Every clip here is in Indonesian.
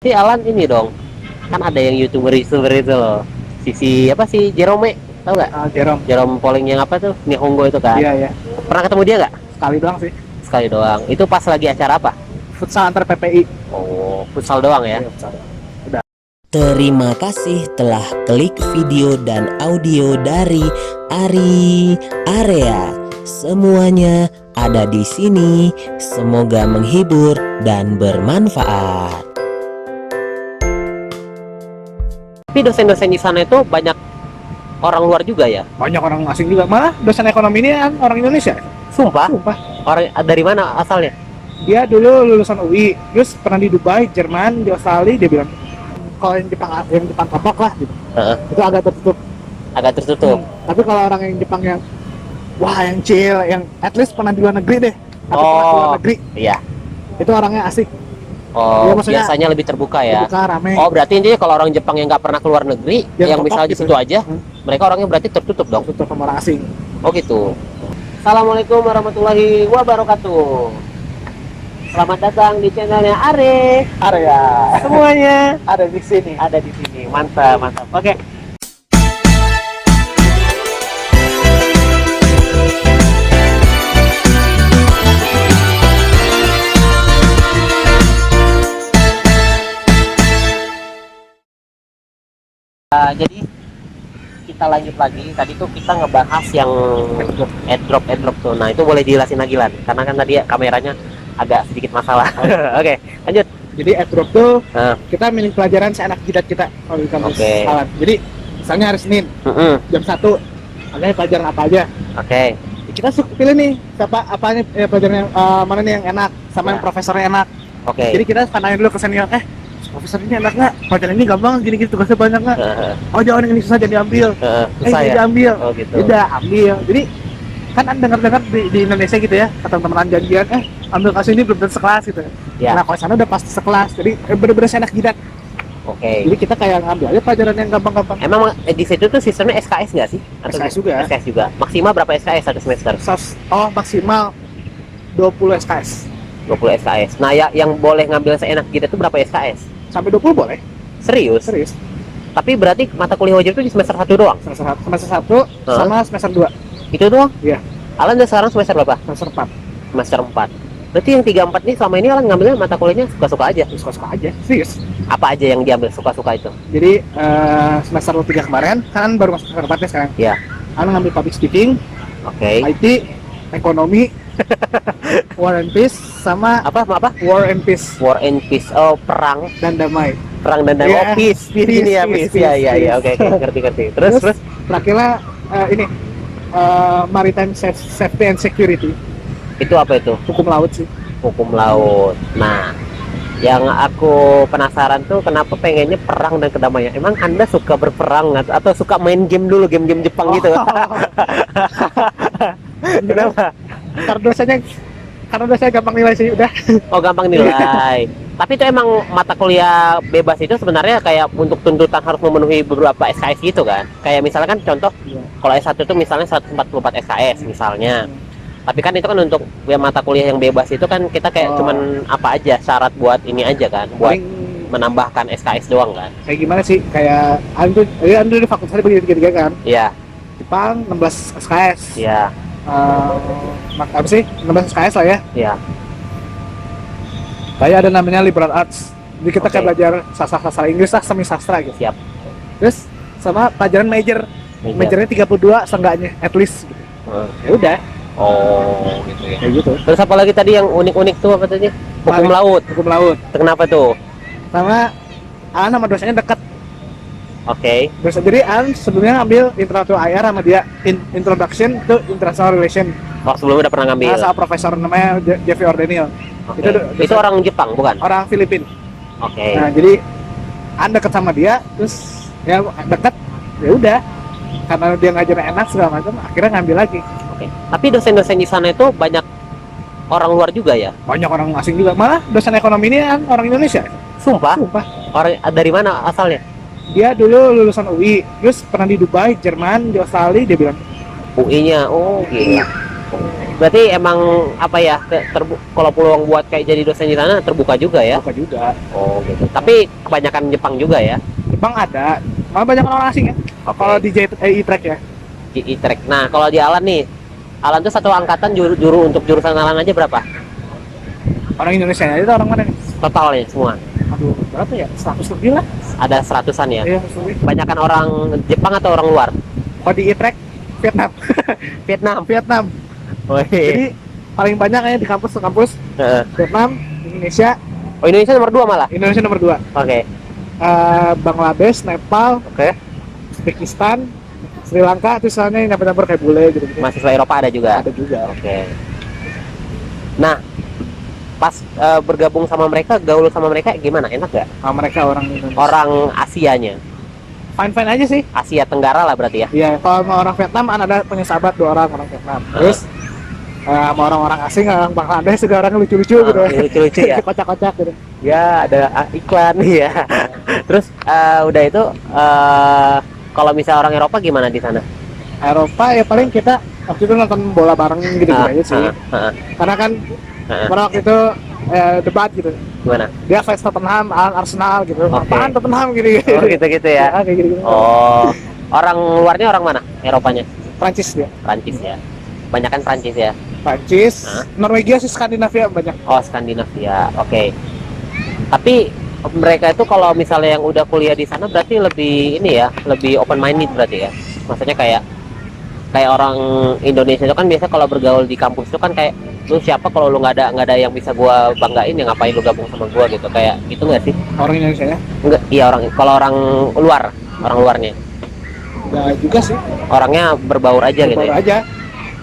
berarti Alan ini dong. Kan ada yang YouTuber itu loh. Si apa sih Jerome, tahu nggak? Jerome. Jerome Pauling yang apa tuh? Nihongo itu kan. Iya, iya. Pernah ketemu dia nggak? Sekali doang sih. Sekali doang. Itu pas lagi acara apa? Futsal antar PPI. Oh, futsal doang ya. Iya, futsal. Terima kasih telah klik video dan audio dari Ari Area. Semuanya ada di sini. Semoga menghibur dan bermanfaat. Tapi dosen-dosen di sana itu banyak orang luar juga ya? Banyak orang asing juga. Malah dosen ekonomi ini kan orang Indonesia. Sumpah? Sumpah. Orang dari mana asalnya? Dia dulu lulusan UI, terus pernah di Dubai, Jerman, di Australia. Dia bilang kalau yang Jepang kapok lah gitu. Itu agak tertutup. Agak tertutup. Tapi kalau orang yang Jepang yang wah, yang chill, yang at least pernah di luar negeri deh. Atau pernah di luar negeri. Iya. Itu orangnya asik. Oh, Ya, maksudnya biasanya lebih terbuka ya. Terbuka, rame. Oh, berarti intinya kalau orang Jepang yang nggak pernah keluar negeri, yang misalnya di gitu. situ aja, mereka orangnya berarti tertutup dong. Tertutup sama orang asing. Oh gitu. Assalamualaikum warahmatullahi wabarakatuh. Selamat datang di channelnya Are. Area. Semuanya Ada di sini. ada di sini. Mantap, mantap. Oke. Jadi kita lanjut lagi. Tadi tuh kita ngebahas yang airdrop tuh. Nah itu boleh dijelasin lagi Lan, karena kan tadi kameranya agak sedikit masalah. Oke, lanjut. Jadi airdrop tuh Nah. kita milih pelajaran seenak jidat kita kalau di kampus Oke. Alan. Jadi misalnya hari Senin jam 1 ada pelajaran apa aja. Oke. Kita suka pilih nih siapa apanya pelajaran yang mana nih yang enak sama yang Ya. profesornya enak. Oke. Jadi kita tanyain dulu ke senior, profesor ini enak nggak? Pelajaran ini gampang gini-gini tugasnya banyak nggak? Oh jangan yang ini susah jadi ambil. Susah Jadi ya? ambil. Oh gitu. Udah ambil. Jadi kan dengar-dengar di Indonesia gitu ya, kata teman-teman janjian, ambil kasus ini belum tentu sekelas gitu. Ya. Nah kalau sana udah pasti sekelas, jadi bener-bener enak jidat. Oke. Jadi kita kayak ngambil aja pelajaran yang gampang-gampang. Emang di situ tuh sistemnya SKS nggak sih? SKS juga. SKS juga. Maksimal berapa SKS satu semester? Oh maksimal 20 SKS. 20 SKS. Nah, ya yang boleh ngambil seenak kita tuh berapa SKS? Sampai 20 boleh? Serius? Serius. Tapi berarti mata kuliah wajib itu di semester 1 doang? Semester 1 sama semester 2. Itu doang? Iya. Alan udah sekarang semester berapa? Semester 4. Semester 4. Berarti yang 3-4 nih selama ini Alan ngambilnya mata kuliahnya suka-suka aja? Suka-suka aja. Serius. Apa aja yang diambil suka-suka itu? Jadi semester 3 kemarin kan baru masuk semester 4 nya sekarang. Iya. Anak ngambil public speaking, Oke. IT, ekonomi, War and Peace sama Apa? War and Peace War and Peace. Oh, perang dan damai. dan Iya. oh, peace ini ya, peace. Iya. Oke, ngerti. Terus terakhirnya ini maritime safety and security, itu apa itu? hukum laut sih. Hukum laut. Nah, yang aku penasaran tuh kenapa pengennya perang dan kedamaian. Emang Anda suka berperang atau suka main game dulu, game-game Jepang gitu? Kenapa? Karena dosanya gampang nilai sih udah. Oh, gampang nilai. Tapi itu emang mata kuliah bebas itu sebenarnya kayak untuk tuntutan harus memenuhi beberapa SKS gitu kan? Kayak misalnya kan contoh, kalau S1 itu misalnya 144 SKS misalnya. Tapi kan itu kan untuk ya mata kuliah yang bebas itu kan kita kayak cuman apa aja syarat buat ini aja kan, buat menambahkan SKS doang kan. Kayak gimana sih? Kayak Anda di fakultas begini-begini kan? Iya. Jepang 16 SKS. Iya. Apa sih? 16 SKS lah ya. Iya. Kayak ada namanya liberal arts. Jadi kita kayak Oke. belajar sastra Inggris lah, semi sastra gitu. Siap. Terus sama pelajaran majornya 32 seenggaknya at least gitu. Ya udah, Oh, gitu ya. kayak gitu. Terus apa lagi tadi yang unik-unik tuh apa tadi? Hukum laut. Hukum laut. Kenapa tuh? Sama An sama dosennya dekat. Oke. Dosen jadi An sebelumnya ngambil International IR sama dia Introduction to International Relation. Oh, sebelumnya udah pernah ngambil. Sama profesor namanya Jeffrey Ordenil. Oke. Itu Itu orang Jepang bukan? orang Filipina. Oke. Nah, jadi An dekat sama dia, terus ya dekat, ya udah. Karena dia ngajarin enak segala macam, akhirnya ngambil lagi. Oke. Tapi dosen-dosen di sana itu banyak orang luar juga ya? Banyak orang asing juga. Malah dosen ekonomi ini kan orang Indonesia. Sumpah? Sumpah. Orang dari mana asalnya? Dia dulu lulusan UI, terus pernah di Dubai, Jerman, di Australia. Dia bilang UI-nya. Oh, gitu. Berarti emang apa ya, kalau peluang buat kayak jadi dosen di sana terbuka juga ya? Buka juga. Oh gitu. Tapi kebanyakan Jepang juga ya? Jepang ada, malah banyak orang asing ya. Oke. Kalau di E-Track ya. Di E-Track. Nah kalau di Alan nih, Alan tuh satu angkatan juru untuk jurusan Alan aja berapa? Orang Indonesia itu orang mana nih? Totalnya semua? Aduh, berapa ya? 100 lebih lah. Ada 100-an ya? Iya, 100 lebih. Kebanyakan orang Jepang atau orang luar? Kalau di E-Track, Vietnam. Vietnam. Vietnam. Oh, Jadi paling banyak kayaknya di kampus Heeh. Vietnam, Indonesia. Oh Indonesia nomor 2 malah? Indonesia nomor 2. Oke. Bangladesh, Nepal, Oke. Uzbekistan, Sri Lanka, terus sana yang nyampur kayak bule gitu. Mahasiswa Eropa ada juga? Ada juga. Oke. Nah, pas bergabung sama mereka, gaul sama mereka gimana? Enak gak? Mereka orang Indonesia. Orang Asianya? Fine-fine aja sih. Asia Tenggara lah berarti ya? Iya, kalau sama orang Vietnam ada punya sahabat 2 orang Vietnam. Terus sama orang asing, orang Bangladesh juga orang lucu-lucu gitu. Lucu-lucu ya? Kocak-kocak gitu. Ya, ada iklan ya. Terus udah itu kalau misalnya orang Eropa gimana di sana? Eropa ya paling kita waktu itu nonton bola bareng gitu aja sih. Karena kan pada waktu itu debat gitu. Gimana? Dia fans Tottenham, Arsenal gitu. Oke. Apaan Tottenham gitu. Oh gitu-gitu ya? Kayak gitu. Oh, orang luarnya orang mana? Eropanya? Prancis dia. Prancis ya? Banyakan Prancis ya? Prancis, Norwegia sih, Skandinavia banyak. Oh, Skandinavia, oke. Tapi mereka itu kalau misalnya yang udah kuliah di sana berarti lebih ini ya, lebih open minded berarti ya. Maksudnya kayak orang Indonesia itu kan biasa kalau bergaul di kampus itu kan kayak lu siapa kalau lu nggak ada yang bisa gua banggain, ya ngapain lu gabung sama gua gitu, kayak gitu nggak sih? Orang Indonesia ya? Enggak, iya kalau orang luarnya Enggak juga sih. orangnya berbaur aja gitu Baru ya. aja.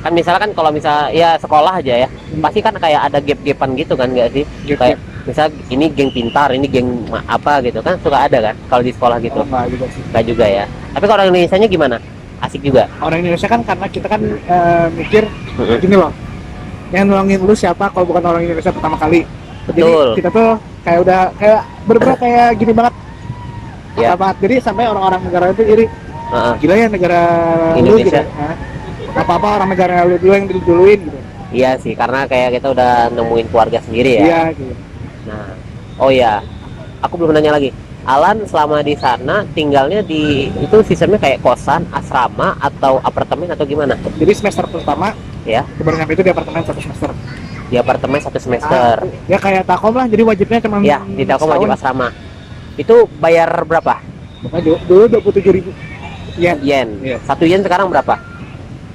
Kan misalkan kalau ya sekolah aja ya, pasti kan kayak ada gap-gapan gitu kan, nggak sih? Gap-gap. Kayak misal ini geng pintar, ini geng apa gitu kan, suka ada kan kalau di sekolah gitu. Enggak juga sih. Nggak juga ya. Tapi kalau orang Indonesia-nya gimana? Asik juga. Orang Indonesia kan karena kita kan mikir gini loh. Yang nolongin lu siapa kalau bukan orang Indonesia pertama kali. Betul. Jadi kita tuh kayak udah bener-bener kayak gini banget. Ya. Banget. Jadi sampai orang-orang negara itu iri. Gila ya negara Indonesia. lu gitu. Apa-apa orang negara lu dulu yang diduluin gitu. Iya sih, karena kayak kita udah nemuin keluarga sendiri ya. Iya gitu. Nah, oh ya, aku belum nanya lagi. Alan selama di sana tinggalnya di itu sistemnya kayak kosan, asrama atau apartemen atau gimana? Jadi semester pertama Ya, baru nyampe itu di apartemen 1 semester. di apartemen 1 semester. Ya kayak Takom lah, jadi wajibnya cuma Ya, di Telkom wajib asrama. Itu bayar berapa? Dulu 27.000 yen. Yen. Iya. 1 yen sekarang berapa?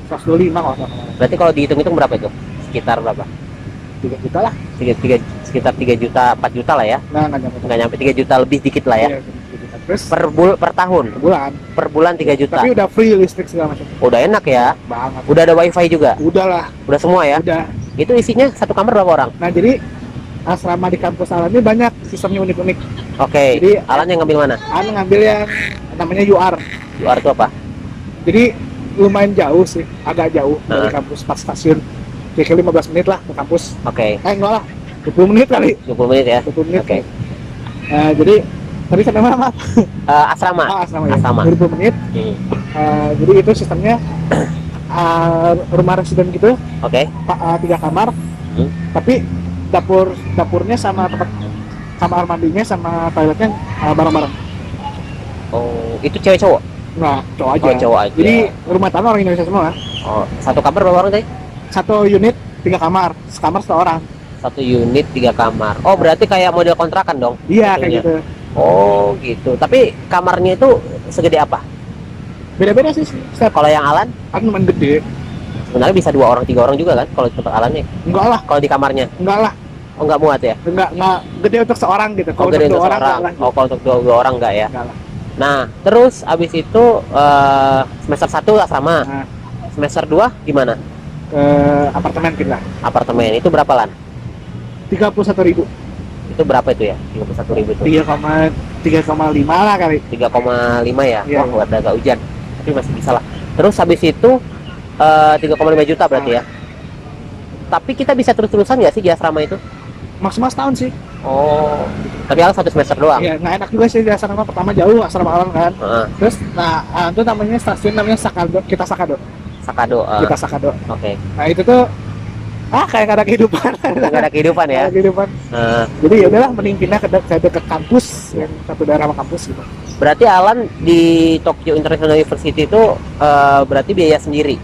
125 kalau nggak salah. Berarti kalau dihitung-hitung berapa itu? Sekitar berapa? 3 juta lah. Sekitar 3 juta, 4 juta lah ya. Nggak nyampe. Nggak nyampe 3 juta, lebih dikit lah ya. Iya, 3 juta. Terus Per tahun. bulan. Per bulan 3 juta. Tapi udah free listrik segala macam. Udah enak ya. Banget. Udah ada wifi juga. Udah lah. Udah semua ya. Udah. Itu isinya satu kamar berapa orang? Nah jadi asrama di kampus Alan ini banyak sistemnya unik-unik. Oke. Jadi Alan yang ngambil mana? Alan ngambil yang namanya UR. UR itu apa? Jadi lumayan jauh sih, agak jauh dari kampus 4 stasiun. Kira-kira 15 menit lah ke kampus. Oke. Enggak lah, 20 menit kali. 20 menit ya. 20 menit. Oke. Jadi tadi sampai mana, Mas? Asrama. Asrama ya. Asrama. 20 menit. Jadi itu sistemnya rumah residen gitu, Oke. 3 kamar. Tapi dapurnya sama tempat kamar mandinya sama toiletnya bareng-bareng. Oh, itu cewek cowok? Nah, cowok aja. Oh, cowok aja. Jadi rumah tangga orang Indonesia semua. Oh, satu kamar berapa orang tadi? 1 unit 3 kamar, sekamar 1 orang. 1 unit 3 kamar. Oh, berarti kayak model kontrakan dong? Iya, kayak Itunya. gitu. Oh, gitu. Tapi kamarnya itu segede apa? Beda-beda sih setiap Kalau yang Alan kan lumayan gede. sebenarnya bisa 2 orang 3 orang juga kan kalau di tempat Alan nih. Enggak lah, Kalau di kamarnya. enggak lah. Oh, nggak muat ya? Enggak gede untuk seorang gitu. Oh, Kalau gede untuk untuk 2 orang enggak seorang. lah. Oh, kalau untuk dua orang nggak ya? Enggak lah. Nah, terus abis itu semester 1 asrama. Nah, Semester 2 gimana? ke apartemen pindah. Apartemen itu berapa Lan? 31.000. Itu berapa itu ya? 31.000 itu. 3,5 lah kali. 3,5 ya? Iya. Wah, udah agak hujan. Tapi masih bisa lah. Terus habis itu 3,5 juta berarti ya? Tapi kita bisa terus-terusan nggak sih di asrama itu? Maksimal setahun sih. Oh, tapi Alan 1 semester doang? Iya, nggak enak juga sih di asrama. Pertama jauh asrama Alan kan. Heeh. Terus, nah itu namanya stasiun namanya Sakado. Kita Sakado. Sakado. Kita Sakado. Oke. Nah itu tuh kayak gak ada kehidupan. Nggak ada kehidupan ya. Nggak ada kehidupan. Jadi ya udahlah mending pindah ke dekat kampus yang satu daerah sama kampus gitu. Berarti Alan di Tokyo International University itu berarti biaya sendiri.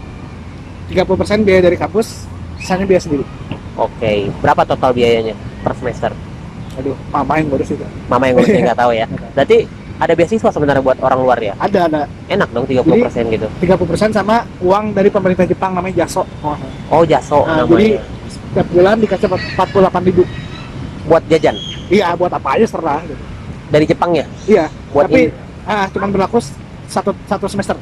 30% biaya dari kampus, sisanya biaya sendiri. Oke. Berapa total biayanya per semester? Aduh, mama yang ngurus itu. Mama yang ngurusnya nggak tahu ya. Berarti ada beasiswa sebenarnya buat orang luar ya? Ada. Enak dong 30% gitu. 30% sama uang dari pemerintah Jepang namanya Jaso. Oh, Jaso Nah, namanya. jadi setiap bulan dikasih 48.000. Buat jajan Iya, buat apa aja serah gitu. dari Jepang ya? Iya, Buat tapi cuma berlaku satu semester.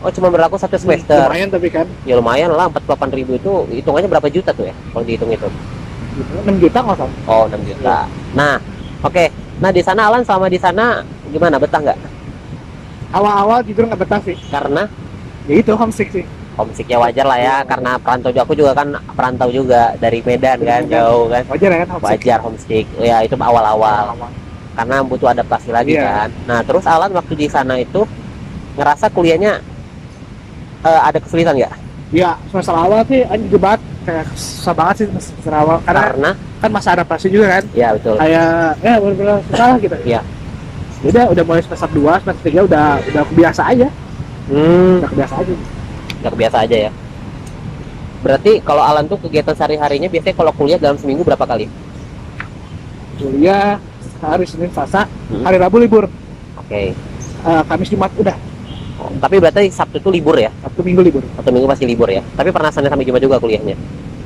Oh, cuma berlaku 1 semester. Lumayan tapi kan. Ya lumayan lah, 48.000 itu hitungannya berapa juta tuh ya kalau dihitung itu? Gitu. 6 juta nggak salah. Oh, 6 juta. Nah, oke. Nah, di sana Alan sama di sana gimana? Betah nggak? Awal-awal jujur nggak betah sih. Karena Ya itu homesick sih. homesicknya wajar lah ya, karena perantau aku juga kan perantau juga dari Medan kan, Medan. jauh kan. Wajar ya kan homesick. Wajar homesick. Ya itu awal-awal. Karena butuh adaptasi lagi Iya. kan. Nah, terus Alan waktu di sana itu ngerasa kuliahnya ada kesulitan nggak? Iya, semester awal sih anjir debat kayak susah banget sih semester awal karena kan masa adaptasi juga kan. Ya betul. Kayak bener-bener susah gitu. Iya. Udah mulai semester 2, semester 3 udah kebiasa aja. Udah kebiasa aja. Nggak kebiasa aja ya. Berarti kalau Alan tuh kegiatan sehari-harinya biasanya kalau kuliah dalam seminggu berapa kali? Kuliah hari Senin, Selasa, Hmm. hari Rabu libur. Oke. Kamis, Jumat udah. Oh, tapi berarti Sabtu tuh libur ya? Sabtu Minggu libur. Sabtu Minggu pasti libur ya? Tapi pernah Senin sampai Jumat juga kuliahnya?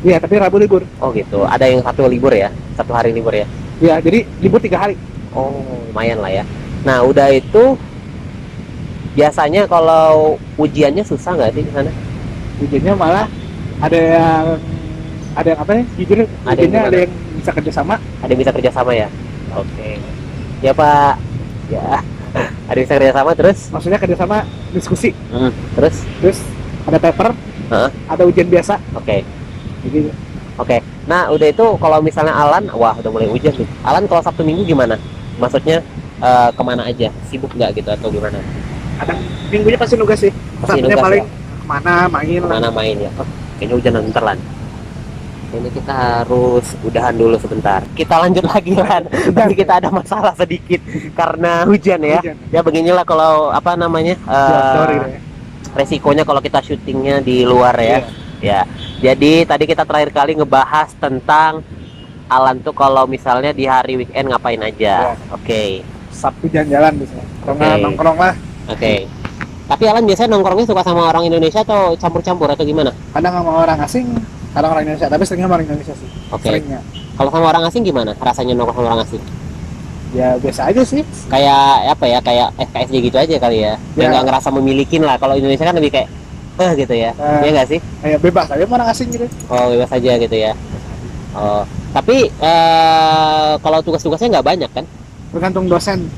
Iya, tapi Rabu libur. Oh gitu. Ada yang satu libur ya? Satu hari libur ya? Iya, jadi libur 3 hari. Oh, lumayan lah ya. Nah, udah itu biasanya kalau ujiannya susah nggak sih di sana? Ujiannya malah ada yang apa nih? Jujur Ada yang ujiannya gimana? ada yang bisa kerjasama. Ada yang bisa kerjasama ya? Oke. Ya Pak. Ya. Ada yang bisa kerjasama terus? Maksudnya kerjasama diskusi. Terus? Terus ada paper, Hah? ada ujian biasa. Oke. Jadi Oke. Nah, udah itu kalau misalnya Alan, wah udah mulai hujan tuh. Alan kalau Sabtu Minggu gimana? Maksudnya kemana aja? Sibuk nggak gitu atau gimana? kadang minggunya pasti nugas sih. Pasti Sabtunya nugas paling ya? kemana main lah. Kemana main ya? Oh, kayaknya hujan bentar Lan. Ini kita harus udahan dulu sebentar. Kita lanjut lagi Lan. Tadi kita ada masalah sedikit karena hujan ya. Hujan. Ya beginilah kalau apa namanya? Sorry deh. Resikonya kalau kita syutingnya di luar ya. Iya. Ya. Jadi tadi kita terakhir kali ngebahas tentang Alan tuh kalau misalnya di hari weekend ngapain aja. Iya. Oke. Sabtu jalan-jalan biasanya. Kalau nggak Oke. nongkrong lah. Oke. Tapi Alan biasanya nongkrongnya suka sama orang Indonesia atau campur-campur atau gimana? Kadang sama orang asing, kadang orang Indonesia. Tapi seringnya sama orang Indonesia sih. Oke. Seringnya. Kalau sama orang asing gimana? Rasanya nongkrong sama orang asing? Ya biasa aja sih. Kayak apa ya? Kayak FKSD gitu aja kali ya. Ya. Yang nggak ngerasa memilikin lah. Kalau Indonesia kan lebih kayak gitu ya. Iya nggak sih? Kayak bebas aja sama orang asing gitu. Oh, bebas aja gitu ya. Oh, tapi kalau tugas-tugasnya nggak banyak kan? Tergantung dosen.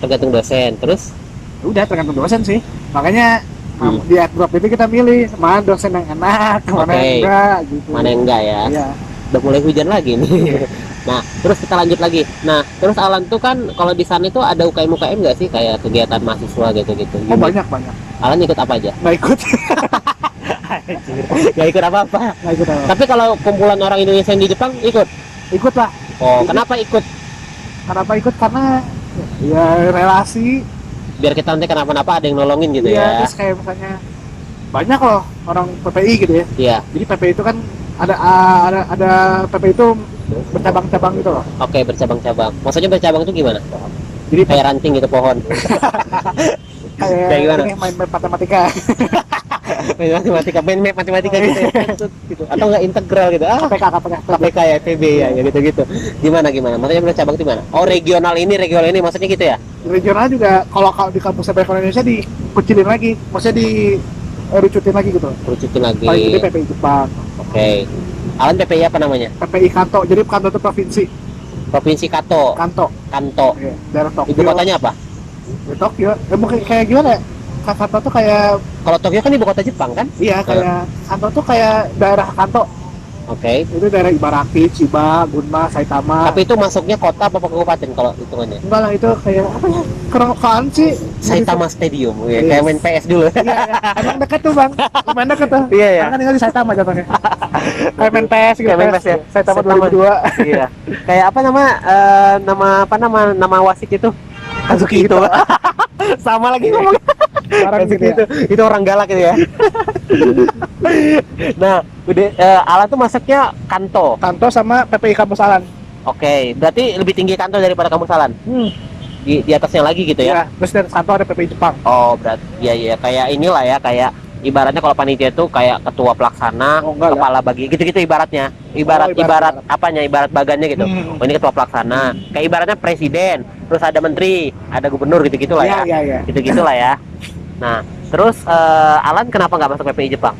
Tergantung dosen. Terus Udah tergantung dosen sih. Makanya Hmm. di drop itu kita milih mana dosen yang enak, mana Oke. yang enggak gitu. mana yang enggak ya? Iya. Udah mulai hujan lagi nih. Nah, terus kita lanjut lagi. Nah, terus Alan tuh kan kalau di sana itu ada UKM nggak sih kayak kegiatan mahasiswa gitu-gitu? Oh banyak. Alan ikut apa aja? Nggak ikut. Gak ikut apa-apa. Nggak ikut apa. Tapi kalau kumpulan orang Indonesia yang di Jepang ikut. Ikut lah. Oh, Ikut. kenapa ikut? Kenapa ikut? Karena ya relasi. Biar kita nanti kenapa-napa ada yang nolongin gitu Iya, ya. terus kayak misalnya banyak loh orang PPI gitu ya. Iya. Jadi PPI itu kan ada PPI itu bercabang-cabang gitu loh. Oke, bercabang-cabang. Maksudnya bercabang itu gimana? Jadi Kayak ranting gitu pohon. Kayak kayak gimana? ini main matematika. Main matematika, main map matematika gitu ya. Gitu. Atau enggak integral gitu. KPK. KPK ya, PB ya, gitu-gitu. Gimana? Maksudnya bercabang itu gimana? Oh, regional ini maksudnya gitu ya? Regional juga kalau di kampus Bahasa Indonesia dikucilin lagi, maksudnya dirucutin lagi gitu. Kerucutin lagi. Paling gede PPI Jepang, Oke. Alan PPI apa namanya? PPI Kanto. Jadi Kanto itu provinsi. Provinsi Kanto. Kanto, Kanto. daerah Tokyo. Ibu kotanya apa? Di Tokyo. Bukan kayak gimana ya? Kanto tuh kayak Kalau Tokyo kan ibu kota Jepang kan? kayak Kanto tuh kayak daerah Kanto. Oke. Itu daerah Ibaraki, Chiba, Gunma, Saitama. Tapi itu masuknya kota apa kabupaten kalau hitungannya? Enggak lah, itu kayak apa ya? Kerokan sih. Saitama Stadium, ya, Yes. kayak main PS dulu. Iya, iya. Emang dekat tuh bang. Lumayan dekat tuh. Iya, iya. Kan tinggal di Saitama jatuhnya. Kayak main PS gitu. Kayak main PS ya? Saitama Saitama. 2002. Iya. Kayak apa nama wasit itu? Kazuki itu. Sama lagi ngomong. Sekarang gitu ya. Itu orang galak itu ya. Nah, udah Alan tuh masuknya Kanto. Kanto sama PPI Kampus Alan. Oke, berarti lebih tinggi Kanto daripada kampus Alan. Di atasnya lagi gitu ya. Iya. Terus dari Kanto ada PPI Jepang. Oh, berarti ya kayak inilah ya, kayak ibaratnya kalau panitia itu kayak ketua pelaksana, Oh, enggak lah. kepala bagi gitu-gitu ibaratnya. Ibarat apanya? Ibarat bagannya gitu. Oh, ini ketua pelaksana. Kayak ibaratnya presiden, terus ada menteri, ada gubernur gitu-gitulah Iya, ya. iya, iya. Gitu-gitulah ya. Nah, terus Alan kenapa nggak masuk PPI Jepang?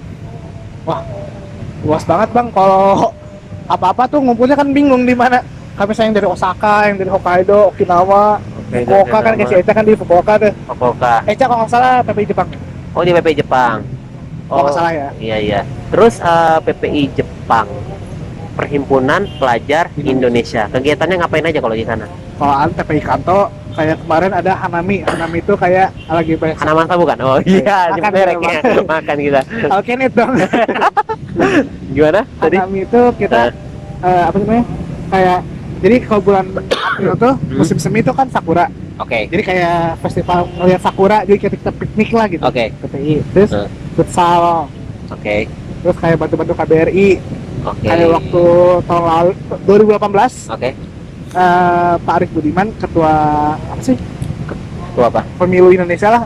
Luas banget bang. Kalau apa-apa tuh ngumpulnya kan bingung di mana. Kami sayang dari Osaka, yang dari Hokkaido, Okinawa, Fukuoka kan kayak si Eca kan di Fukuoka tuh. Fukuoka. Eca kalau nggak salah PPI Jepang. Oh, di PPI Jepang. Kalau nggak salah ya. Iya. Terus PPI Jepang, Perhimpunan Pelajar Indonesia. Kegiatannya ngapain aja kalau di sana? Kalau PPI Kanto kayak kemarin ada Hanami. Hanami itu kayak lagi banyak Hanamasa bukan? Oh iya, Makan nyebut merek kita, ya. Makan kita. Alkenet dong. Gimana tadi? Hanami itu kita apa namanya? Kayak jadi kalau bulan April tuh musim semi itu kan sakura. Oke. Jadi kayak festival ngeliat sakura, jadi kita piknik lah gitu. Oke. PPI. Terus futsal. Oke. Terus kayak bantu-bantu KBRI. Oke. Kayak waktu tahun lalu 2018 Oke. Pak Arief Budiman ketua apa sih? Itu apa? Pemilu Indonesia lah,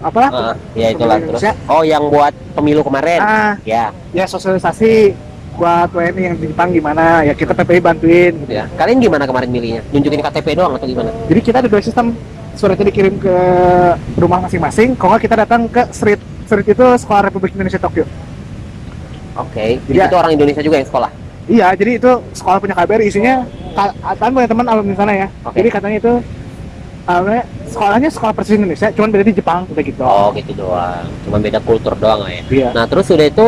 apalah. Ya itulah terus. Indonesia. Oh, yang buat pemilu kemarin. Ya Ya. sosialisasi buat WNI yang di Jepang gimana ya kita PPI bantuin gitu. Ya. Kalian gimana kemarin milihnya? Nunjukin KTP doang atau gimana? Jadi kita ada dua sistem, suratnya dikirim ke rumah masing-masing, kalau nggak kita datang ke street itu Sekolah Republik Indonesia Tokyo. Oke. Jadi Ya. itu orang Indonesia juga yang sekolah. Iya, jadi itu sekolah punya KBRI, isinya kan punya teman alumni sana ya. Oke. Jadi katanya itu sekolahnya sekolah persis Indonesia, cuman beda di Jepang udah gitu. Oh, gitu doang. Cuma beda kultur doang ya. Iya. Nah, terus udah itu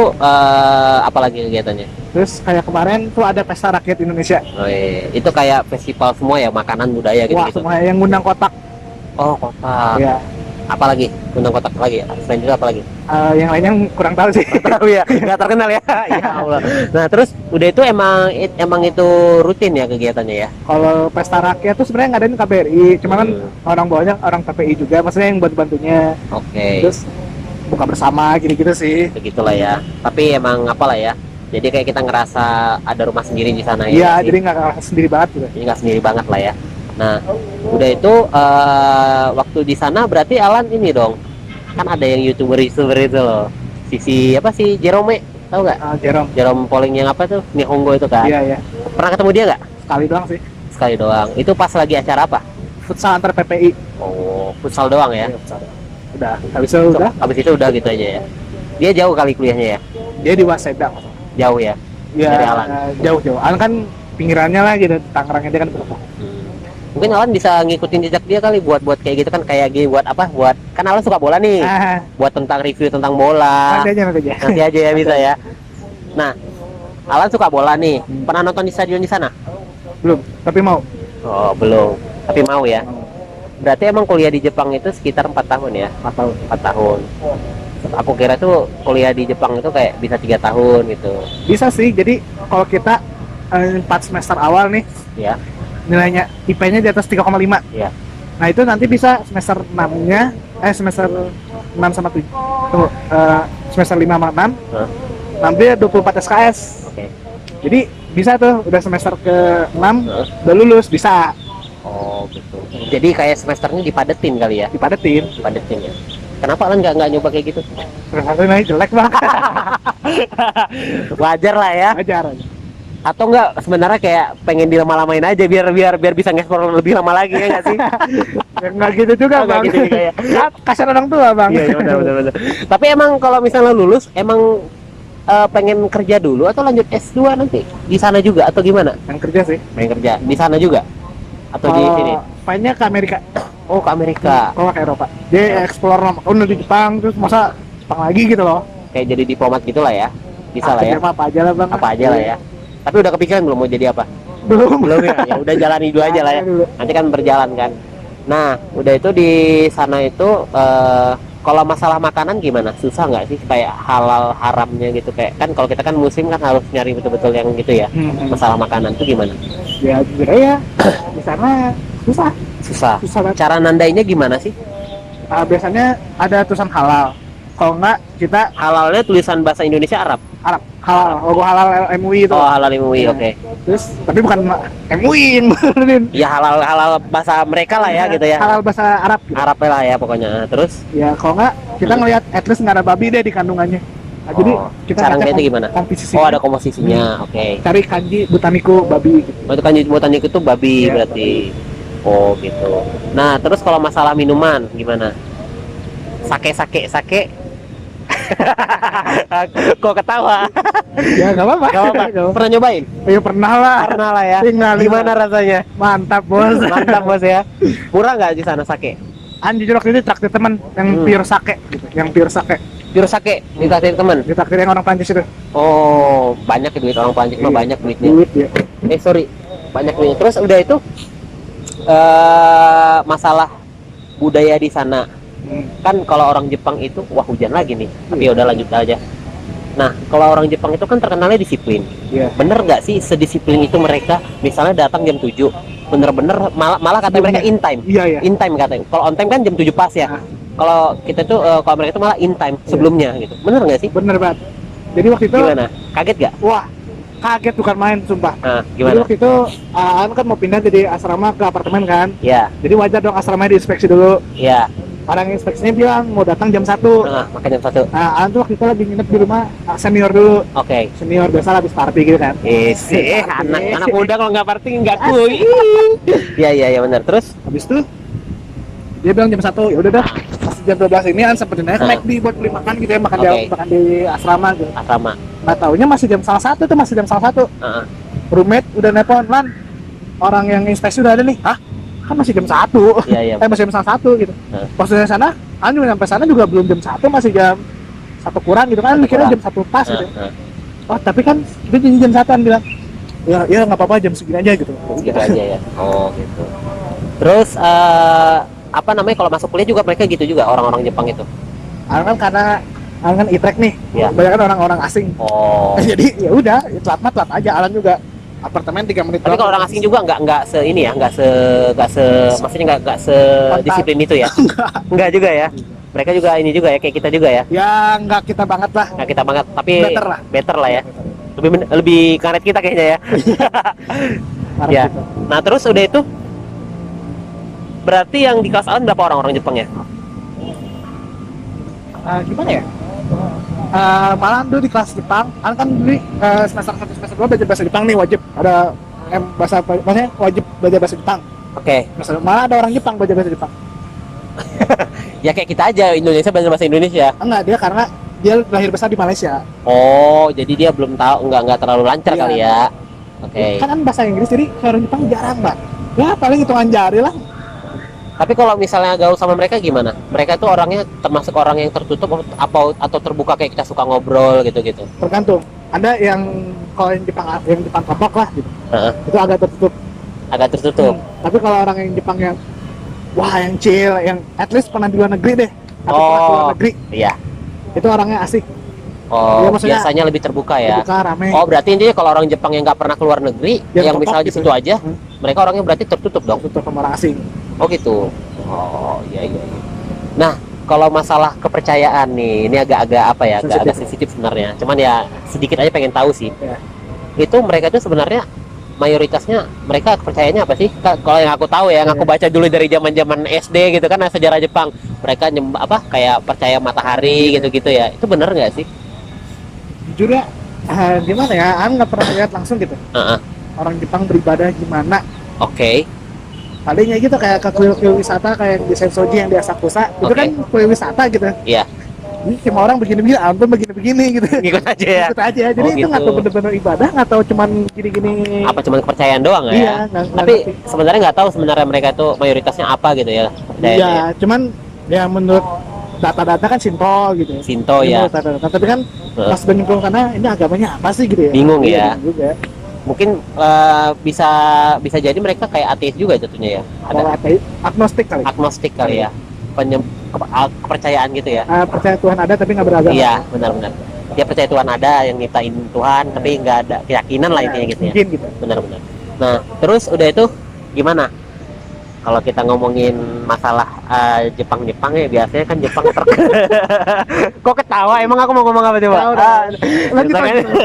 apa lagi kegiatannya? Terus kayak kemarin tuh ada pesta rakyat Indonesia. Oh, iya. Itu kayak festival semua ya, makanan budaya Wah, gitu-gitu. semua yang ngundang kotak. Oh, kotak. Iya. Apa lagi? Undang kotak lagi ya? Selain itu apa lagi? Yang lainnya kurang tahu sih. Tahu ya, nggak terkenal ya. Ya Allah. Nah, terus udah itu emang itu rutin ya kegiatannya ya? Kalau pesta rakyat tuh sebenarnya ngadain KBRI, cuman kan orang bawahnya orang PPI juga, maksudnya yang bantu-bantunya. Oke. Terus buka bersama gitu-gitu sih. Begitulah ya. Tapi emang apalah ya. Jadi kayak kita ngerasa ada rumah sendiri di sana Iya, ya. jadi nggak ngerasa sendiri banget gitu. Jadi nggak sendiri banget lah ya. Nah, udah itu waktu di sana berarti Alan ini dong. Kan ada yang YouTuber itu loh. Si apa sih Jerome, tahu nggak? Jerome Pauling yang apa tuh? Nihongo itu kan. Iya, iya. Pernah ketemu dia nggak? Sekali doang sih. Sekali doang. Itu pas lagi acara apa? Futsal antar PPI. Oh, futsal doang ya. Iya, futsal. Udah, habis itu udah. Habis itu udah gitu aja ya. Dia jauh kali kuliahnya ya? Dia di Waseda. Jauh ya? Iya, Dari Alan? jauh-jauh. Alan kan pinggirannya lah gitu, Tangerangnya dia kan berapa. Mungkin Alan bisa ngikutin jejak dia kali buat kayak gitu kan, kayak gini buat apa? Buat kan Alan suka bola nih. Buat tentang review tentang bola. Nanti aja. Nanti aja ya bisa ya. Nah, Alan suka bola nih. Pernah nonton di stadion di sana? Belum, tapi mau. Oh, belum. Tapi mau ya. Berarti emang kuliah di Jepang itu sekitar 4 tahun ya? 4 tahun. 4 tahun. Aku kira tuh kuliah di Jepang itu kayak bisa 3 tahun gitu. Bisa sih, jadi kalau kita 4 semester awal nih, Ya. nilainya IP-nya di atas 3,5. Iya. Nah itu nanti bisa semester 6-nya, semester 6 sama 7. Tunggu, semester 5 sama 6, nanti 24 SKS. Oke. Jadi bisa tuh, udah semester ke-6, udah lulus, bisa. Oh gitu. Jadi kayak semesternya dipadetin kali ya? Dipadetin. Dipadetin ya. Kenapa Alan nggak nyoba kayak gitu? Semester ini jelek banget. Wajar lah ya. Ajar aja. Atau enggak sebenarnya kayak pengen dilama-lamain aja biar bisa ngeksplor lebih lama lagi ya nggak sih? Ya, nggak gitu juga Nggak bang. gitu juga ya. Kasian orang tua bang. Iya benar. Tapi emang kalau misalnya lulus emang pengen kerja dulu atau lanjut S2 nanti di sana juga atau gimana? Yang kerja sih. Pengen kerja di sana juga atau di sini? Pengennya ke Amerika. Oh ke Amerika. Kalau ke Eropa. Dia explore udah di Jepang, terus masa Jepang lagi gitu loh. Kayak jadi diplomat gitulah ya. Bisa lah ya. Kerja mah apa aja lah bang. Apa aja lah ya. Tapi udah kepikiran belum mau jadi apa? Belum. Belum ya. Ya udah jalani dulu aja lah ya. Nanti kan berjalan kan. Nah, udah itu di sana itu kalau masalah makanan gimana? Susah nggak sih kayak halal haramnya gitu kayak kan kalau kita kan muslim kan harus nyari betul-betul yang gitu ya. Masalah makanan tuh gimana? Ya jujur aja di sana susah. Susah banget. Cara nandainya gimana sih? Biasanya ada tulisan halal. Kalau enggak kita Halalnya tulisan bahasa Indonesia Arab. Arab halal, logo halal MUI itu. Oh, halal MUI, Ya. oke. Terus tapi bukan MUI yang benerin. Ya halal bahasa mereka lah ya gitu ya. Halal bahasa Arab. Gitu. Arab lah ya pokoknya. Terus Ya kalau enggak kita ngelihat at least nggak ada babi deh di kandungannya. Nah, jadi kita cara baca itu gimana? komposisi. Oh, ada komposisinya. Oke. Cari kanji botaniku babi gitu. Itu kan buatan itu babi Iya, berarti. Oh, gitu. Nah, terus kalau masalah minuman gimana? Sake. Kok ketawa? Ya nggak apa-apa. Gak apa-apa. Pernah nyobain? Ya pernah lah. Pernah lah ya. Tinggal Gimana rasanya? Mantap bos. Mantap bos ya. Murah nggak di sana sake? Jujur waktu itu traktir teman yang pure sake gitu. Yang pure sake. Pure sake dikasih temen. Ditraktir yang orang Prancis itu. Oh, banyak duit orang Prancis mah Iya. banyak duitnya. Duit ya. Sorry, banyak duitnya. Terus udah itu masalah budaya di sana. Kan kalau orang Jepang itu wah hujan lagi nih. Tapi udah lanjut aja. Nah, kalau orang Jepang itu kan terkenalnya disiplin. Iya. Bener nggak sih sedisiplin itu mereka? Misalnya datang jam 7, bener-bener malah katanya mereka in time. Iya ya. In time katanya. Kalau on time kan jam 7 pas ya. Ah. Kalau kita tuh kalau mereka itu malah in time sebelumnya gitu. Bener nggak sih? Bener banget. Jadi waktu itu Gimana? Kaget nggak? wah kaget bukan main sumpah. Nah, Jadi gimana? waktu itu Aan kan mau pindah dari asrama ke apartemen kan. Ya, Jadi wajar dong asramanya diinspeksi dulu. ya. Orang inspeksinya bilang mau datang jam 1. Nah, makanya jam 1. Nah, Aan tuh waktu itu lagi nginep di rumah senior dulu. Oke. Senior biasa habis party gitu kan. Anak muda kalau nggak party nggak kuy. Iya benar. Terus? Habis itu dia bilang jam 1, ya udah dah. Pas jam 12 ini Aan sempetin aja ke McD buat beli makan gitu ya, makan Oke. di asrama gitu. Asrama. Nggak taunya masih jam 1 tuh, masih jam 1. Heeh. Roommate udah nelpon, "Lan, orang yang inspeksi udah ada nih." Hah? Kan masih jam 1. Iya. Masih jam 1 gitu. Heeh. Pas dari sana, Aan juga sampai sana juga belum jam 1, masih jam 1 kurang gitu kan, mikirnya jam 1 pas gitu. Heeh. Oh, tapi kan dia janji jam 1 bilang. Ya nggak apa-apa jam segini aja gitu. Gitu aja ya. Oh, gitu. Terus apa namanya kalau masuk kuliah juga mereka gitu juga orang-orang Jepang itu. Aan kan itrek nih. Iya. Banyak kan orang-orang asing. Oh. Jadi ya udah, telat aja. Alan juga apartemen 3 menit. Tapi kalau orang asing juga nggak se ini ya, nggak se maksudnya nggak se disiplin itu ya. Enggak juga ya. Mereka juga ini juga ya kayak kita juga ya. Ya nggak kita banget lah. Nggak kita banget tapi Better lah. ya. Lebih karet kita kayaknya ya. Parah Ya. gitu. Nah, terus udah itu berarti yang di kelas Alan berapa orang Jepang ya? Gimana ya? Malah dulu di kelas Jepang, kan dulu semester 1 semester 2 belajar bahasa Jepang nih wajib. Ada maksudnya wajib belajar bahasa Jepang. Oke. Malah ada orang Jepang belajar bahasa Jepang. Ya kayak kita aja Indonesia belajar bahasa Indonesia. Enggak, dia karena dia lahir besar di Malaysia. Oh, jadi dia belum tahu nggak terlalu lancar Iya. kali ya. Oke. Kan bahasa Inggris, jadi orang Jepang jarang banget. Ya paling hitungan jari lah. Tapi kalau misalnya gaul sama mereka gimana? Mereka tuh orangnya termasuk orang yang tertutup atau terbuka kayak kita suka ngobrol gitu-gitu. Tergantung. Ada yang kalau yang Jepang kapok lah gitu. Heeh. Itu agak tertutup. Agak tertutup. Tapi kalau orang yang Jepang yang wah yang chill, yang at least pernah di luar negeri deh. Atau pernah ke luar negeri, Iya. itu orangnya asik. Oh, Iya, maksudnya biasanya lebih terbuka ya. Terbuka, rame. Oh, berarti intinya kalau orang Jepang yang nggak pernah keluar negeri, yang Yang misalnya di gitu. situ aja, mereka orangnya berarti tertutup dong. Tertutup sama orang asing. Oh gitu. Oh iya. Nah, kalau masalah kepercayaan nih, ini agak-agak apa ya? Agak sensitif sebenarnya. Cuman ya sedikit aja pengen tahu sih. Ya. Itu mereka itu sebenarnya mayoritasnya mereka percayanya apa sih? Kalau yang aku tahu ya, yang aku baca dulu dari zaman-zaman SD gitu kan, sejarah Jepang, mereka nyembah apa? Kayak percaya matahari gitu-gitu ya. Itu benar nggak sih? Jujur ya, gimana ya? An nggak pernah lihat langsung gitu. Orang Jepang beribadah gimana? Oke. Palingnya gitu kayak ke kuil-kuil wisata kayak di Sensoji yang di Asakusa. Itu kan kuil wisata gitu. Iya. Ini cuma orang begini-begini, ampun begini-begini gitu. Ngikut aja ya. Ikut aja. Jadi Oh, itu nggak gitu. tahu bener-bener ibadah, nggak tahu cuman gini-gini. Apa cuman kepercayaan doang ya? Iya, nggak Tapi ngerti. sebenarnya nggak tahu sebenarnya mereka itu mayoritasnya apa gitu ya. Iya, cuman ya menurut data-data kan Shinto gitu. Shinto ya. Data-data. Tapi kan pas udah nyemplung karena ini agamanya apa sih gitu ya? Bingung Iya, ya. bingung juga. Mungkin bisa jadi mereka kayak ateis juga jatuhnya ya. Kalau Ada ateis, agnostik kali. agnostik kali ya. Kepercayaan gitu ya. Percaya Tuhan ada tapi nggak beragama. Iya, benar-benar. Dia percaya Tuhan ada, yang nyiptain Tuhan, tapi nggak ada keyakinan lah intinya gitu ya. Mungkin gitu. Benar-benar. Nah, terus udah itu gimana? Kalau kita ngomongin masalah Jepang-Jepang ya, biasanya kan Jepang Kok ketawa? Emang aku mau ngomong apa coba? Tahu dah. Lanjut, biasanya, lanjut.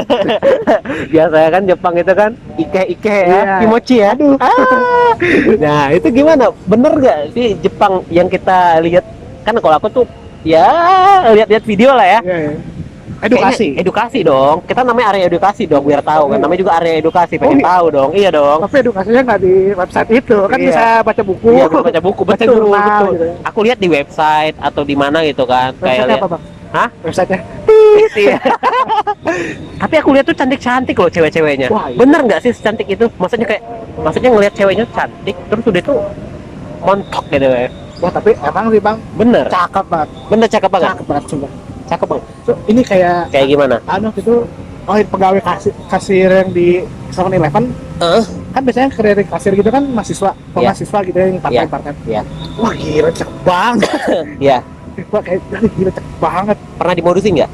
biasanya kan Jepang itu kan ike-ike ya, Iya. kimochi ya. Nah, itu gimana? Bener nggak sih Jepang yang kita lihat? Kan kalau aku tuh ya lihat-lihat video lah ya. Iya, iya. Edukasi. Kayaknya edukasi dong. Kita namanya area edukasi dong, biar tahu kan. Namanya juga area edukasi, pengen iya. tahu dong. Iya dong. Tapi edukasinya nggak di website itu, kan Iya. bisa baca buku. Iya, bisa baca buku, baca betul, jurnal betul. gitu. Aku lihat di website atau di mana gitu kan. Website lihat- apa, Bang? Hah? Website-nya. Iya. Tapi aku lihat tuh cantik-cantik loh cewek-ceweknya. Wah, iya. Bener nggak sih secantik itu? Maksudnya ngelihat ceweknya cantik, terus udah tuh montok gitu ya. Wah, tapi emang sih, Bang, Bener. cakep banget. Bener cakep banget. Cakep banget sumpah. Cakep bang. So, ini kayak Kayak gimana? itu pegawai kasir yang di 7-Eleven kan biasanya kerja kasir gitu kan mahasiswa, Iya. mahasiswa gitu yang part-time. Iya. Wah, gila cakep banget. Iya. Wah, kayak gila cakep banget. Pernah dimodusin nggak?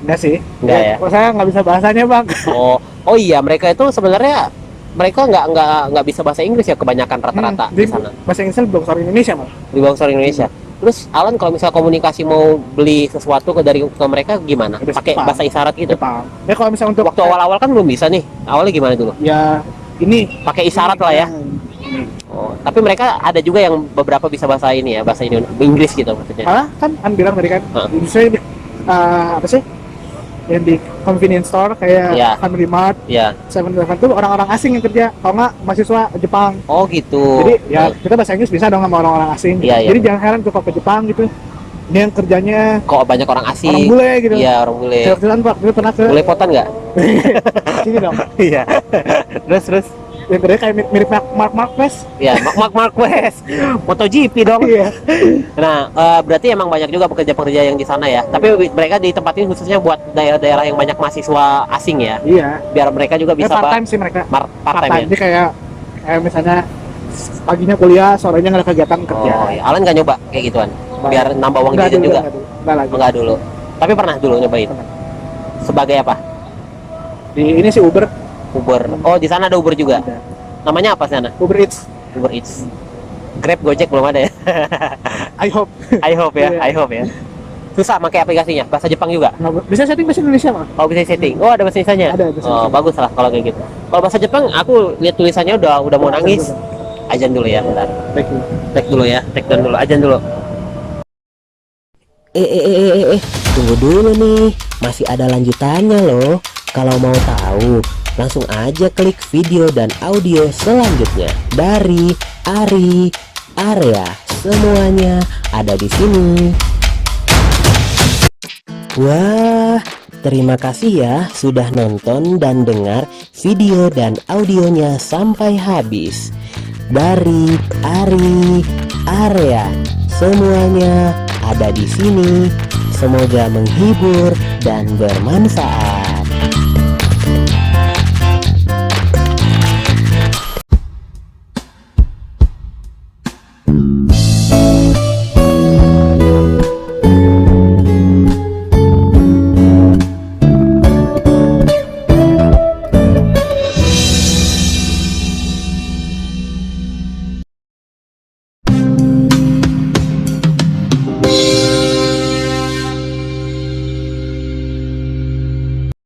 Enggak sih. Enggak ya? Kalau saya nggak bisa bahasanya, Bang. Oh iya, mereka itu sebenarnya mereka nggak bisa bahasa Inggris ya kebanyakan rata-rata di sana. Bahasa Inggris belum sorry Indonesia, Bang. Di bangsa Indonesia. Terus Alan kalau misal komunikasi mau beli sesuatu ke mereka gimana? Udah Pakai Jepang. bahasa isyarat gitu. Jepang. Ya kalau misalnya untuk Waktu awal-awal kan belum bisa nih. Awalnya gimana dulu? ya ini Pakai isyarat lah ya. Oh, tapi mereka ada juga yang beberapa bisa bahasa ini ya, bahasa Inggris gitu maksudnya. Malah kan bilang tadi kan, Heeh. misalnya di, apa sih yang di convenience store kayak Iya. Family Mart, Ya. 7-Eleven tuh orang-orang asing yang kerja, kalau nggak mahasiswa Jepang. Oh gitu. Jadi ya kita bahasa Inggris bisa dong sama orang-orang asing. Iya, iya. Jadi jangan heran tuh kalau ke Jepang gitu, ini yang kerjanya Kok banyak orang asing? orang bule gitu. Iya, orang bule. Saya waktu itu kan Pak, dulu pernah ke Bule potan nggak? sini dong. Iya. terus Yang kerja kayak mirip Mark Marquez. ya Mark Marquez. MotoGP dong. Iya. Nah, berarti emang banyak juga pekerja-pekerja yang di sana ya. Tapi mereka ditempatin khususnya buat daerah-daerah yang banyak mahasiswa asing ya. Iya. Biar mereka juga bisa Part time sih mereka. part-time ya. Jadi kayak misalnya paginya kuliah, sorenya nggak ada kegiatan kerja. Oh, iya. Alan nggak nyoba kayak gituan. Biar nambah uang Nggak jajan dulu, juga. Nggak lagi. Enggak dulu. Tapi pernah dulu nyobain. Sebagai apa? Di ini sih Uber. Uber. Oh, di sana ada Uber juga. Ada. Namanya apa sana? Uber Eats. Uber Eats. Grab, Gojek belum ada ya. I hope. I hope ya, Iya. I hope ya. Susah pakai aplikasinya, bahasa Jepang juga. Bisa setting bahasa Indonesia mah. Oh, bisa setting. Oh, ada bahasa Indonesia. Ada bahasa Oh, Indonesia. bagus lah kalau kayak gitu. Kalau bahasa Jepang aku lihat tulisannya udah mau nangis. Ajan dulu ya, bentar. Baik. Take dulu ya, take down dulu, ajan dulu. Tunggu dulu nih, masih ada lanjutannya loh. Kalau mau tahu, langsung aja klik video dan audio selanjutnya dari Ari Area. Semuanya ada di sini. Wah, terima kasih ya sudah nonton dan dengar video dan audionya sampai habis. Dari Ari Area, semuanya ada di sini. Semoga menghibur dan bermanfaat.